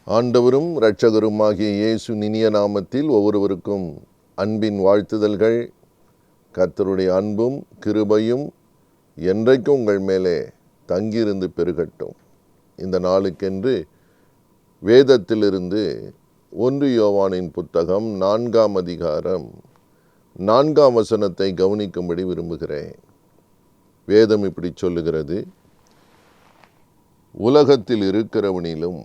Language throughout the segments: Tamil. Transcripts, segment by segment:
ஆண்டவரும் இரட்சகருமாகிய இயேசு இனிய நாமத்தில் ஒவ்வொருவருக்கும் அன்பின் வாழ்த்துதல்கள். கர்த்தருடைய அன்பும் கிருபையும் என்றைக்கும் உங்கள் மேலே தங்கியிருந்து பெருகட்டும். இந்த நாளுக்கென்று வேதத்திலிருந்து 1 யோவானின் புத்தகம் 4ஆம் அதிகாரம் 4ஆம் வசனத்தை கவனிக்கும்படி விரும்புகிறேன். வேதம் இப்படி சொல்லுகிறது: உலகத்தில் இருக்கிறவனிலும்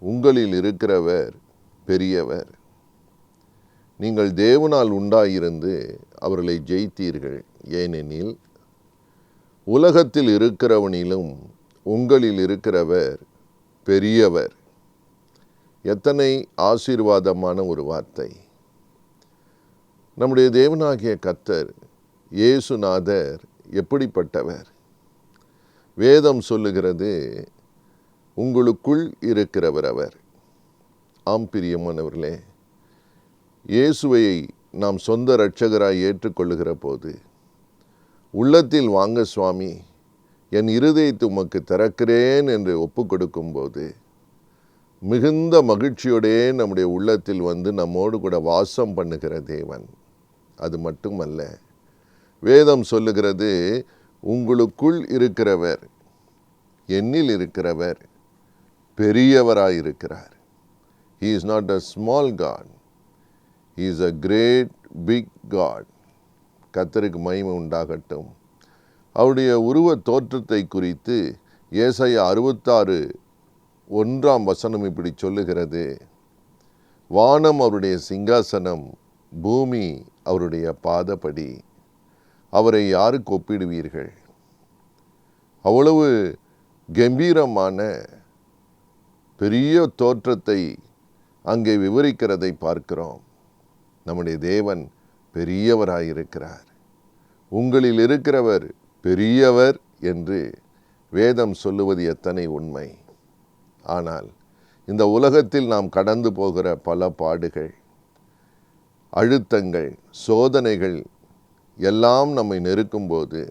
உங்களில் இருக்கிறவர் பெரியவர். நீங்கள் தேவனால் உண்டாயிருந்து அவர்களை ஜெயித்தீர்கள். ஏனெனில் உலகத்தில் இருக்கிறவனிலும் உங்களில் இருக்கிறவர் பெரியவர். எத்தனை ஆசீர்வாதமான ஒரு வார்த்தை! நம்முடைய தேவனாகிய கர்த்தர் இயேசுநாதர் எப்படிப்பட்டவர்? வேதம் சொல்லுகிறது, உங்களுக்குள் இருக்கிறவர் அவர். ஆம் பிரியமானவர்களே, இயேசுவை நாம் சொந்த இரட்சகராய் ஏற்றுக்கொள்ளுகிற போது, உள்ளத்தில் வாங்க சுவாமி, என் இருதயத்தை உமக்கு திறக்கிறேன் என்று ஒப்பு கொடுக்கும்போது, மிகுந்த மகிழ்ச்சியோடே நம்முடைய உள்ளத்தில் வந்து நம்மோடு கூட வாசம் பண்ணுகிற தேவன். அது மட்டுமல்ல, வேதம் சொல்லுகிறது, உங்களுக்குள் இருக்கிறவர், என்னில் இருக்கிறவர் பெரியவராயிருக்கிறார். He is not a small God. He is a great big God. கர்த்தருக்கு மகிமை உண்டாகட்டும். அவருடைய உருவ தோற்றத்தை குறித்து ஏசாயா 66:1 வசனம் இப்படி சொல்லுகிறது: வானம் அவருடைய சிங்காசனம், பூமி அவருடைய பாதப்படி. அவரை யாருக்கு ஒப்பிடுவீர்கள்? அவ்வளவு கம்பீரமான பெரிய தோற்றத்தை அங்கே விவரிக்கிறதை பார்க்கிறோம். நம்முடைய தேவன் பெரியவராயிருக்கிறார். உங்களில் இருக்கிறவர் பெரியவர் என்று வேதம் சொல்லுவது எத்தனை உண்மை! ஆனால் இந்த உலகத்தில் நாம் கடந்து போகிற பல பாடுகள், அழுத்தங்கள், சோதனைகள் எல்லாம் நம்மை நெருக்கும்போது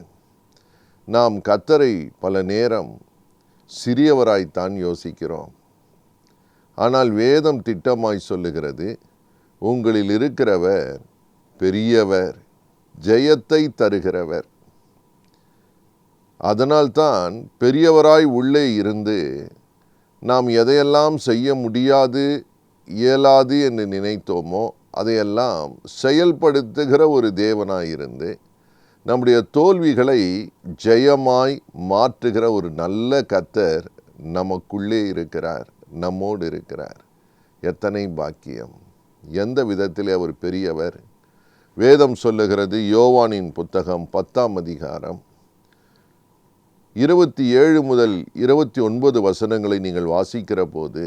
நாம் கர்த்தரை பல நேரம் சிறியவராய்த்தான் யோசிக்கிறோம். ஆனால் வேதம் திட்டமாய் சொல்லுகிறது, உங்களில் இருக்கிறவர் பெரியவர், ஜெயத்தை தருகிறவர். அதனால்தான் பெரியவராய் உள்ளே இருந்து நாம் எதையெல்லாம் செய்ய முடியாது, இயலாது என்று நினைத்தோமோ அதையெல்லாம் செயல்படுத்துகிற ஒரு தேவனாயிருந்து நம்முடைய தோல்விகளை ஜெயமாய் மாற்றுகிற ஒரு நல்ல கர்த்தர் நமக்குள்ளே இருக்கிறார், நம்மோடு இருக்கிறார். எத்தனை பாக்கியம்! எந்த விதத்திலே அவர் பெரியவர்? வேதம் சொல்லுகிறது, யோவானின் புத்தகம் 10ஆம் அதிகாரம் 27 முதல் 29 வசனங்களை நீங்கள் வாசிக்கிற போது,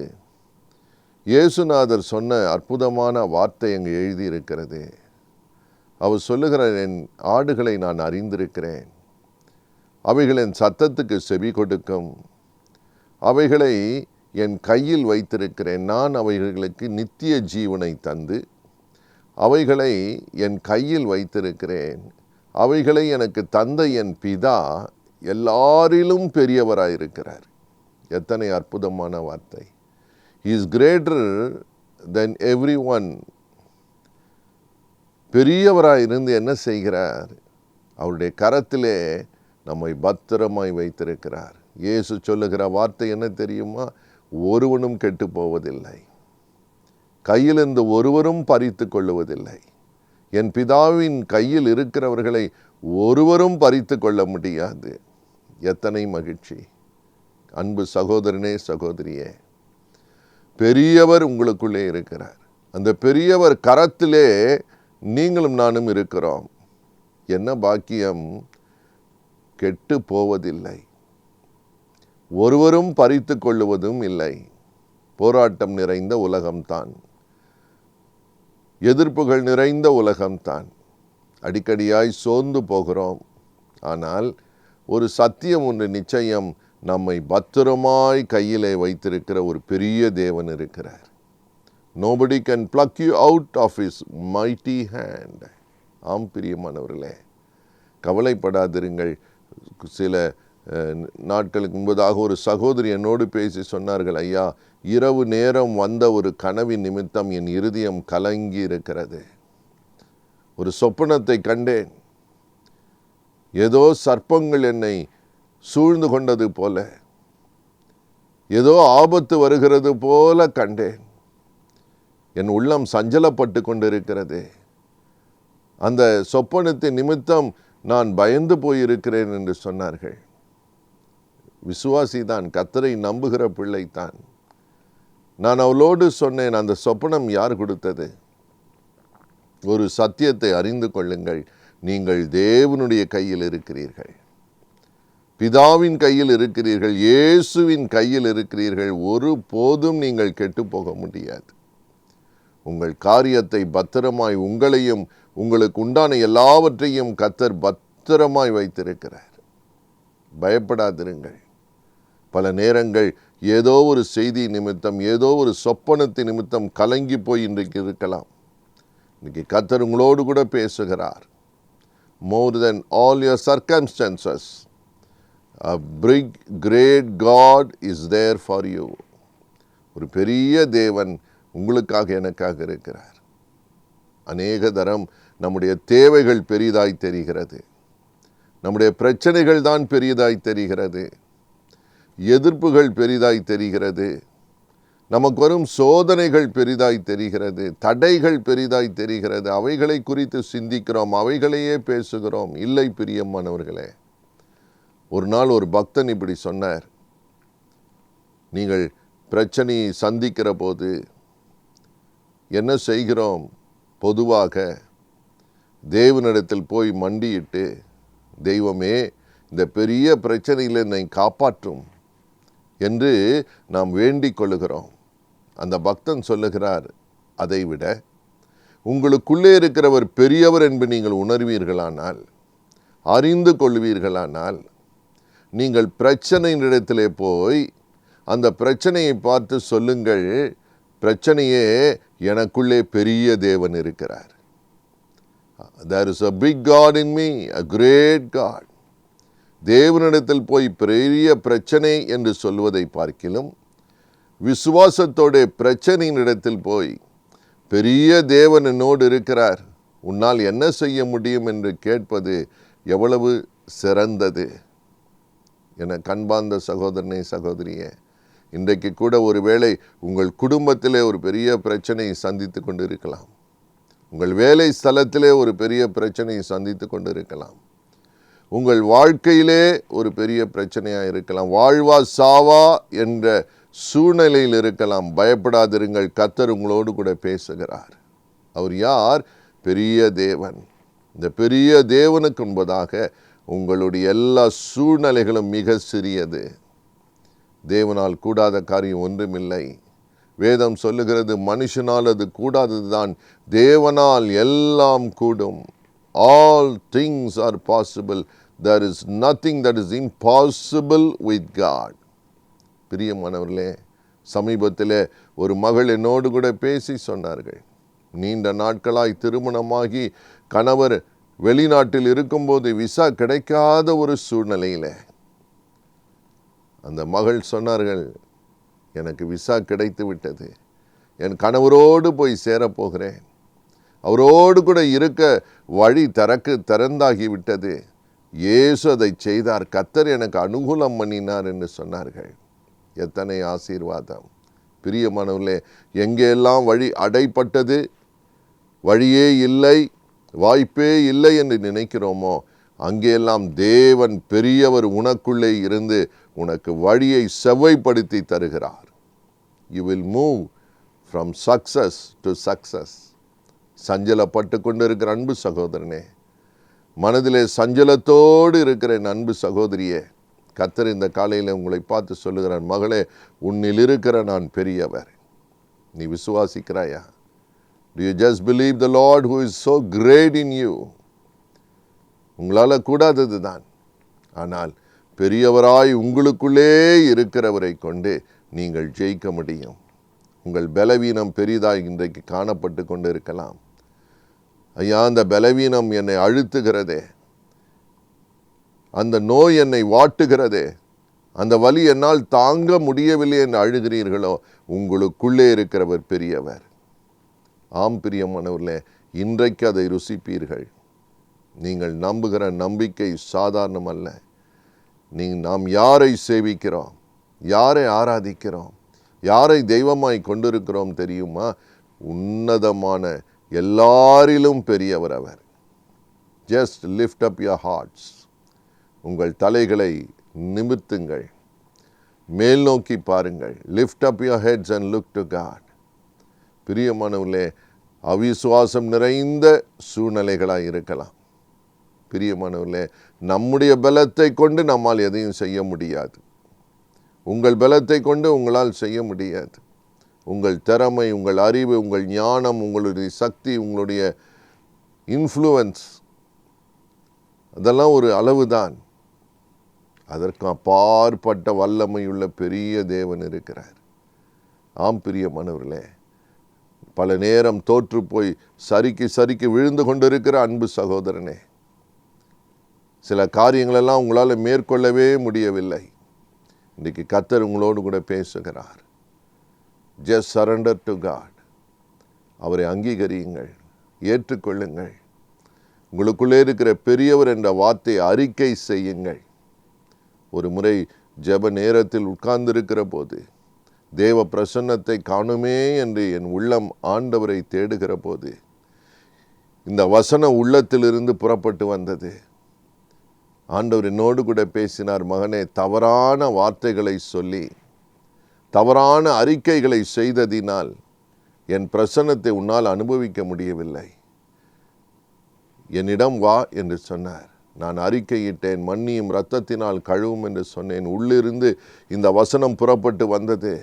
இயேசுநாதர் சொன்ன அற்புதமான வார்த்தை அங்கு எழுதியிருக்கிறது. அவர் சொல்லுகிறார், என் ஆடுகளை நான் அறிந்திருக்கிறேன், அவைகள் என் சத்தத்துக்கு செவி கொடுக்கும், அவைகளை என் கையில் வைத்திருக்கிறேன், நான் அவைகளுக்கு நித்திய ஜீவனை தந்து அவைகளை என் கையில் வைத்திருக்கிறேன், அவைகளை எனக்கு தந்த என் பிதா எல்லாரிலும் பெரியவராயிருக்கிறார். எத்தனை அற்புதமான வார்த்தை! He is greater than everyone. பெரியவராயிருந்து என்ன செய்கிறார்? அவருடைய கரத்திலே நம்மை பத்திரமாய் வைத்திருக்கிறார். இயேசு சொல்லுகிற வார்த்தை என்ன தெரியுமா? ஒருவனும் கெட்டு போவதில்லை, கையிலிருந்து ஒருவரும் பறித்து கொள்ளுவதில்லை. என் பிதாவின் கையில் இருக்கிறவர்களை ஒருவரும் பறித்து கொள்ள முடியாது. எத்தனை மகிழ்ச்சி! அன்பு சகோதரனே, சகோதரியே, பெரியவர் உங்களுக்குள்ளே இருக்கிறார். அந்த பெரியவர் கரத்திலே நீங்களும் நானும் இருக்கிறோம். என்ன பாக்கியம்! கெட்டு போவதில்லை, ஒருவரும் பறித்து கொள்ளுவதும் இல்லை. போராட்டம் நிறைந்த உலகம்தான், எதிர்ப்புகள் நிறைந்த உலகம்தான். அடிக்கடியாய் சோர்ந்து போகிறோம். ஆனால் ஒரு சத்தியம் ஒன்று நிச்சயம், நம்மை பத்திரமாய் கையிலே வைத்திருக்கிற ஒரு பெரிய தேவன் இருக்கிறார். Nobody can pluck you out of his mighty hand. ஆம் பிரியமானவர்களே, கவலைப்படாதிருங்கள். சில நாட்களுக்கு முன்பதாக ஒரு சகோதரி என்னோடு பேசி சொன்னார்கள், ஐயா, இரவு நேரம் வந்த ஒரு கனவின் நிமித்தம் என் இருதயம் கலங்கி இருக்கிறது. ஒரு சொப்பனத்தை கண்டேன். ஏதோ சர்ப்பங்கள் என்னை சூழ்ந்து கொண்டது போல, ஏதோ ஆபத்து வருகிறது போல கண்டேன். என் உள்ளம் சஞ்சலப்பட்டு கொண்டிருக்கிறது. அந்த சொப்பனத்தின் நிமித்தம் நான் பயந்து போயிருக்கிறேன் என்று சொன்னார்கள். விசுவாசிதான், கர்த்தரை நம்புகிற பிள்ளைத்தான். நான் அவளோடு சொன்னேன், அந்த சொப்பனம் யார் கொடுத்தது? ஒரு சத்தியத்தை அறிந்து கொள்ளுங்கள், நீங்கள் தேவனுடைய கையில் இருக்கிறீர்கள், பிதாவின் கையில் இருக்கிறீர்கள், இயேசுவின் கையில் இருக்கிறீர்கள். ஒரு போதும் நீங்கள் கெட்டு போக முடியாது. உங்கள் காரியத்தை பத்திரமாய், உங்களையும் உங்களுக்கு உண்டான எல்லாவற்றையும் கர்த்தர் பத்திரமாய் வைத்திருக்கிறார். பயப்படாதிருங்கள். பல நேரங்கள் ஏதோ ஒரு செய்தி நிமித்தம், ஏதோ ஒரு சொப்பனத்தின் நிமித்தம் கலங்கி போய் இன்றைக்கு இருக்கலாம். இன்றைக்கு கர்த்தர் உங்களோடு கூட பேசுகிறார். More than all your circumstances, a big great God is there for you. ஒரு பெரிய தேவன் உங்களுக்காக எனக்காக இருக்கிறார். அநேக தரம் நம்முடைய தேவைகள் பெரிதாய் தெரிகிறது, நம்முடைய பிரச்சனைகள் தான் பெரிதாய் தெரிகிறது, எதிர்ப்புகள் பெரிதாய் தெரிகிறது, நமக்கு வரும் சோதனைகள் பெரிதாய் தெரிகிறது, தடைகள் பெரிதாய் தெரிகிறது. அவைகளை குறித்து சிந்திக்கிறோம், அவைகளையே பேசுகிறோம். இல்லை பிரியமானவர்களே, ஒரு நாள் ஒரு பக்தன் இப்படி சொன்னார், நீங்கள் பிரச்சனையை சந்திக்கிற போது என்ன செய்கிறோம்? பொதுவாக தேவனிடத்தில் போய் மண்டியிட்டு, தெய்வமே இந்த பெரிய பிரச்சனையில் என்னை காப்பாற்றும் என்று நாம் வேண்டிக் கொள்ளுகிறோம். அந்த பக்தன் சொல்லுகிறார், அதைவிட உங்களுக்குள்ளே இருக்கிறவர் பெரியவர் என்று நீங்கள் உணர்வீர்களானால், அறிந்து கொள்வீர்களானால், நீங்கள் பிரச்சனையின் இடத்திலே போய் அந்த பிரச்சனையை பார்த்து சொல்லுங்கள், பிரச்சனையே எனக்குள்ளே பெரிய தேவன் இருக்கிறார். There is a big God in me, a great God. தேவனிடத்தில் போய் பெரிய பிரச்சனை என்று சொல்வதை பார்க்கிலும், விசுவாசத்தோட பிரச்சனையின் இடத்தில் போய் பெரிய தேவன் என்னோடு இருக்கிறார், உன்னால் என்ன செய்ய முடியும் என்று கேட்பது எவ்வளவு சிறந்தது. என கண்பார்ந்த சகோதரனே, சகோதரியே, இன்றைக்கு கூட ஒருவேளை உங்கள் குடும்பத்திலே ஒரு பெரிய பிரச்சனையை சந்தித்து கொண்டு இருக்கலாம், உங்கள் வேலை ஸ்தலத்திலே ஒரு பெரிய பிரச்சனையை சந்தித்து கொண்டு இருக்கலாம், உங்கள் வாழ்க்கையிலே ஒரு பெரிய பிரச்சனையாக இருக்கலாம், வாழ்வா சாவா என்ற சூழ்நிலையில் இருக்கலாம். பயப்படாதிருங்கள், கர்த்தர் உங்களோடு கூட பேசுகிறார். அவர் யார்? பெரிய தேவன். இந்த பெரிய தேவனுக்கு முன்பதாக உங்களுடைய எல்லா சூழ்நிலைகளும் மிக சிறியது. தேவனால் கூடாத காரியம் ஒன்றுமில்லை. வேதம் சொல்லுகிறது, மனுஷனால் அது கூடாதது தான், தேவனால் எல்லாம் கூடும். All things are possible. There is nothing that is impossible with God. பிரியமானவர்களே, சமீபத்திலே ஒரு மகள் என்னோடு கூட பேசி சொன்னார்கள், நீண்ட நாட்களாய் திருமணமாகி கணவர் வெளிநாட்டில் இருக்கும்போது விசா கிடைக்காத ஒரு சூழ்நிலையில் அந்த மகள் சொன்னார்கள், எனக்கு விசா கிடைத்து விட்டது, என் கணவரோடு போய் சேரப்போகிறேன், அவரோடு கூட இருக்க வழி திறந்தாகி விட்டது, இயேசு அதை செய்தார், கர்த்தர் எனக்கு அனுகூலம் பண்ணினார் என்று சொன்னார்கள். எத்தனை ஆசீர்வாதம்! பிரியமானவர்களே, எங்கெல்லாம் வழி அடைப்பட்டது, வழியே இல்லை, வாய்ப்பே இல்லை என்று நினைக்கிறோமோ, அங்கெல்லாம் தேவன் பெரியவர் உனக்குள்ளே இருந்து உனக்கு வழியை செவ்வைப்படுத்தி தருகிறார். You will move from success to success. சஞ்சலப்பட்டு கொண்டு இருக்கிற அன்பு சகோதரனே, மனதிலே சஞ்சலத்தோடு இருக்கிற என் அன்பு சகோதரியே, கர்த்தர் இந்த காலையில் உங்களை பார்த்து சொல்லுகிறார், மகளே, உன்னில் இருக்கிற நான் பெரியவர். நீ விசுவாசிக்கிறாயா? Do you just believe the Lord who is so great in you? உங்களால் கூடாதது தான், ஆனால் பெரியவராய் உங்களுக்குள்ளே இருக்கிறவரை கொண்டு நீங்கள் ஜெயிக்க முடியும். உங்கள் பலவீனம் பெரிதாய் இன்றைக்கு காணப்பட்டு கொண்டு இருக்கலாம். ஐயா, அந்த பலவீனம் என்னை அழுத்துகிறதே, அந்த நோய் என்னை வாட்டுகிறதே, அந்த வலி என்னால் தாங்க முடியவில்லை என்று அழுகிறீர்களோ, உங்களுக்குள்ளே இருக்கிறவர் பெரியவர். ஆம் பிரியமானவர்களே, இன்றைக்கு அதை ருசிப்பீர்கள். நீங்கள் நம்புகிற நம்பிக்கை சாதாரணமல்ல. நாம் யாரை சேவிக்கிறோம், யாரை ஆராதிக்கிறோம், யாரை தெய்வமாய் கொண்டிருக்கிறோம் தெரியுமா? உன்னதமான எல்லாரிலும் பெரியவர் அவர். Just lift up your hearts. உங்கள் தலைகளை நிமிர்த்துங்கள், மேல் நோக்கி பாருங்கள். Lift up your heads and look to God. பிரியமானவர்களே, அவிசுவாசம் நிறைந்த சூழ்நிலைகளாக இருக்கலாம். பிரியமானவர்களே, நம்முடைய பலத்தை கொண்டு நம்மால் எதையும் செய்ய முடியாது. உங்கள் பலத்தை கொண்டு உங்களால் செய்ய முடியாது. உங்கள் திறமை, உங்கள் அறிவு, உங்கள் ஞானம், உங்களுடைய சக்தி, உங்களுடைய இன்ஃப்ளூயன்ஸ், அதெல்லாம் ஒரு அளவுதான். அதற்கு அப்பாற்பட்ட வல்லமையுள்ள பெரிய தேவன் இருக்கிறார். ஆம் பிரியமானவர்களே, பல நேரம் தோற்று போய் சரிக்கு விழுந்து கொண்டிருக்கிற அன்பு சகோதரனே, சில காரியங்களெல்லாம் உங்களால் மேற்கொள்ளவே முடியவில்லை. இன்றைக்கு கர்த்தர் உங்களோடு கூட பேசுகிறார். Just surrender to God. அவரை அங்கீகரியுங்கள், ஏற்றுக்கொள்ளுங்கள். உங்களுக்குள்ளே இருக்கிற பெரியவர் என்ற வார்த்தையை அறிக்கை செய்யுங்கள். ஒரு முறை ஜெப நேரத்தில் உட்கார்ந்திருக்கிற போது, தேவ பிரசன்னத்தை காணுமே என்று என் உள்ளம் ஆண்டவரை தேடுகிற போது, இந்த வசனம் உள்ளத்திலிருந்து புறப்பட்டு வந்தது. ஆண்டவர் என்னோடு கூட பேசினார், மகனே, தவறான வார்த்தைகளை சொல்லி தவறான அறிக்கைகளை செய்ததினால் என் பிரசன்னத்தை உன்னால் அனுபவிக்க முடியவில்லை. என்னிடம் வா என்று சொன்னார். நான் அறிக்கையிட்டேன், மண்ணியும் இரத்தத்தினால் கழுவும் என்று சொன்னேன். உள்ளிருந்து இந்த வசனம் புறப்பட்டு வந்தது.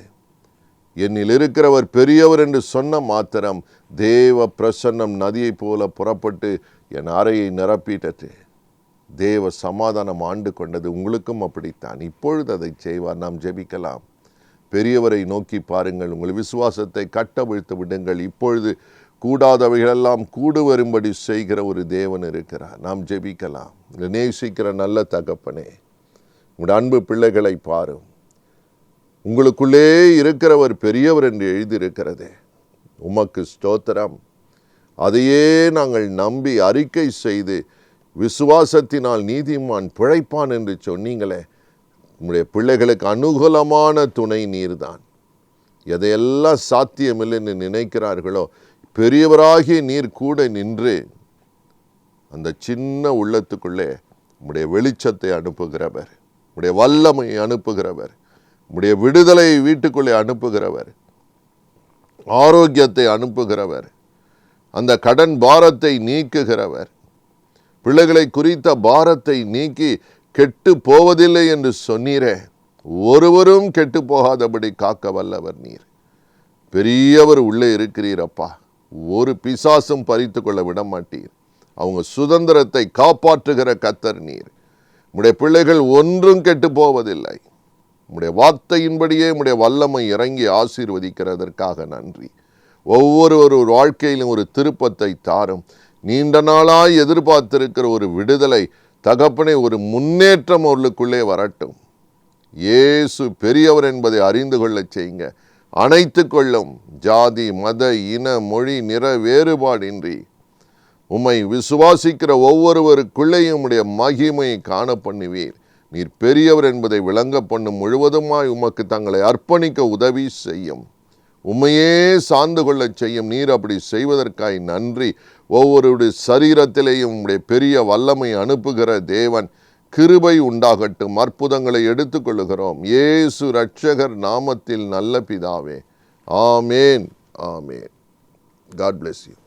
என்னில் இருக்கிறவர் பெரியவர் என்று சொன்ன மாத்திரம் தேவ பிரசன்னம் நதியை போல புறப்பட்டு என் அறையை நிரப்பிட்டது. தேவ சமாதானம் ஆண்டு கொண்டது. உங்களுக்கும் அப்படித்தான். இப்பொழுது அதை செய்வார். நாம் ஜெபிக்கலாம். பெரியவரை நோக்கி பாருங்கள். உங்கள் விசுவாசத்தை கட்டவிழ்த்து விடுங்கள். இப்பொழுது கூடாதவைகளெல்லாம் கூடு வரும்படி செய்கிற ஒரு தேவன் இருக்கிறார். நாம் ஜெபிக்கலாம். நேசிக்கிற நல்ல தகப்பனே, உங்களுடைய அன்பு பிள்ளைகளை பாரும். உங்களுக்குள்ளே இருக்கிறவர் பெரியவர் என்று எழுதியிருக்கிறதே, உமக்கு ஸ்தோத்திரம். அதையே நாங்கள் நம்பி அறிக்கை செய்து விசுவாசத்தினால் நீதிமான் பிழைப்பான் என்று சொன்னீங்களே. உங்களுடைய பிள்ளைகளுக்கு அனுகூலமான துணை நீர்தான். எதையெல்லாம் சாத்தியமில்லை என்று நினைக்கிறார்களோ, பெரியவராகிய நீர் கூட நின்று அந்த சின்ன உள்ளத்துக்குள்ளே உம்முடைய வெளிச்சத்தை அனுப்புகிறவர், உம்முடைய வல்லமை அனுப்புகிறவர், உம்முடைய விடுதலை வீட்டுக்குள்ளே அனுப்புகிறவர், ஆரோக்கியத்தை அனுப்புகிறவர், அந்த கடன் பாரத்தை நீக்குகிறவர், பிள்ளைகளை குறித்த பாரத்தை நீக்கி கெட்டு போவதில்லை என்று சொன்னீரே. ஒருவரும் கெட்டு போகாதபடி காக்க வல்லவர் நீர். பெரியவர் உள்ளே இருக்கிறீரப்பா. ஒரு பிசாசும் பறித்து கொள்ள விட மாட்டீர். அவங்க சுதந்திரத்தை காப்பாற்றுகிற கர்த்தர் நீர். உம்முடைய பிள்ளைகள் ஒன்றும் கெட்டு போவதில்லை. உம்முடைய வார்த்தையின்படியே உம்முடைய வல்லமை இறங்கி ஆசீர்வதிக்கிறதற்காக நன்றி. ஒவ்வொரு வாழ்க்கையிலும் ஒரு திருப்பத்தை தாரும். நீண்ட நாளாய் எதிர்பார்த்திருக்கிற ஒரு விடுதலை தகப்பனே, ஒரு முன்னேற்றம் அவர்களுக்குள்ளே வரட்டும். இயேசு பெரியவர் என்பதை அறிந்து கொள்ள செய்யுங்க. அணைத்து கொள்ளும். ஜாதி, மத, இன, மொழி, நிற வேறுபாடின்றி உம்மை விசுவாசிக்கிற ஒவ்வொருவருக்குள்ளேயும் உம்முடைய மகிமையை காண பண்ணுவீர். நீர் பெரியவர் என்பதை விளங்க பண்ணும். முழுவதுமாய் உமக்கு தங்களை அர்ப்பணிக்க உதவி செய்யும். உம்மையே சார்ந்து கொள்ள செய்யும். நீர் அப்படி செய்வதற்காய் நன்றி. ஒவ்வொருடைய சரீரத்திலேயும் உம்முடைய பெரிய வல்லமை அனுப்புகிற தேவன். கிருபை உண்டாகட்டும். அற்புதங்களை எடுத்துக்கொள்ளுகிறோம் இயேசு இரட்சகர் நாமத்தில் நல்ல பிதாவே. ஆமேன், ஆமேன். God bless you.